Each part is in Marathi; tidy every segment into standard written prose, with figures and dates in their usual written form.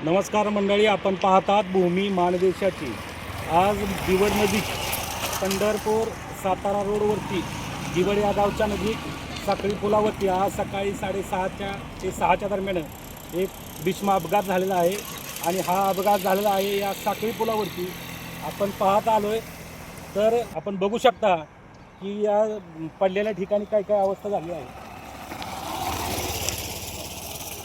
नमस्कार मंडळी, आपण पाहतात भूमी माणदेशाची। आज दिवड नदी पंढरपूर सातारा रोडवरती दिवड या गावच्या नजीक साखळी पुलावरती आज सकाळी 6:30 ते 6च्या दरम्यान एक भीषण अपघात झालेला आहे। आणि हा अपघात झालेला आहे या साखळी पुलावरती आपण पाहत आलोय। तर आपण बघू शकता की या पडलेल्या ठिकाणी काय काय अवस्था झाली आहे।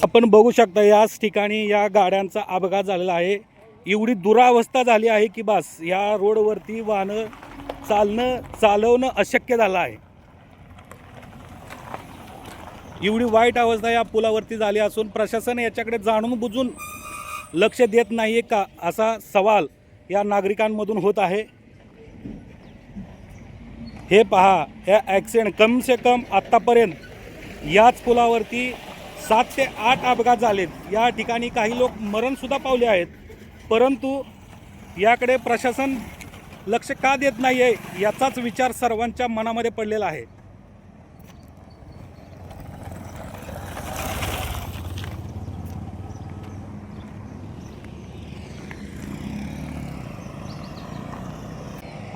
आपण बघू शकता याच ठिकाणी या गाड्यांचा अपघात झालेला आहे। एवढी दुरावस्था झाली आहे की बस या रोडवरती वाहनं चालवणं अशक्य झालं आहे। एवढी वाईट अवस्था या पुलावरती झाली असून प्रशासन याच्याकडे जाणून बुजून लक्ष देत नाहीये का असा सवाल या नागरिकांमधून होत आहे। हे पहा, या ॲक्सिडेंट कम से कम आत्तापर्यंत याच पुलावरती 7 ते 8 अपघात झालेत। या ठिकाणी काही लोक मरणसुद्धा पावले आहेत, परंतु याकडे प्रशासन लक्ष का देत नाही आहे याचाच विचार सर्वांच्या मनामध्ये पडलेला आहे।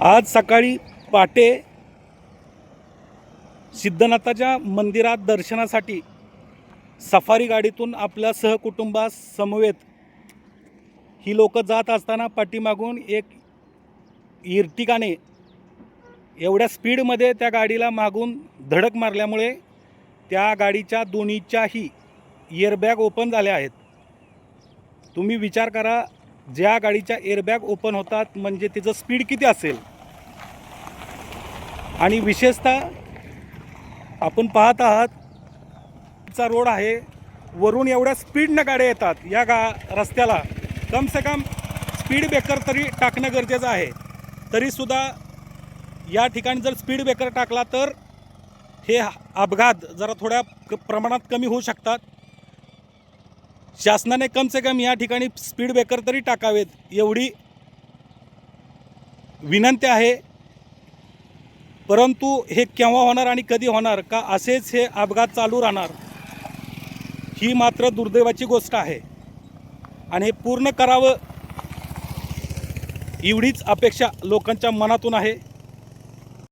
आज सकाळी पहाटे सिद्धनाथाच्या मंदिरात दर्शनासाठी सफारी गाडीतून आपल्या सहकुटुंबास समवेत ही लोक जात असताना पाठीमागून एक इर्टिगाने एवढ्या स्पीडमध्ये त्या गाडीला मागून धडक मारल्यामुळे त्या गाडीच्या दोन्हीच्याही एअरबॅग ओपन झाल्या आहेत। तुम्ही विचार करा, ज्या गाडीच्या एअरबॅग ओपन होतात म्हणजे तिचं स्पीड किती असेल। आणि विशेषतः आपण पाहत आहात चा रोड आहे, वरून एवढ्या स्पीडनं गाड्या येतात या रस्त्याला। कम से कम स्पीड ब्रेकर तरी टाकणं गरजेचं आहे। तरीसुद्धा या ठिकाणी जर स्पीड ब्रेकर टाकला तर हे अपघात जरा थोड्या प्रमाणात कमी होऊ शकतात। शासनाने कम से कम या ठिकाणी स्पीड ब्रेकर तरी टाकावेत एवढी विनंती आहे। परंतु हे केव्हा होणार आणि कधी होणार का असेच हे अपघात चालू राहणार ही मात्र दुर्दैवाची गोष्ट आहे। आणि हे पूर्ण करावं एवढीच अपेक्षा लोकांच्या मनातून आहे।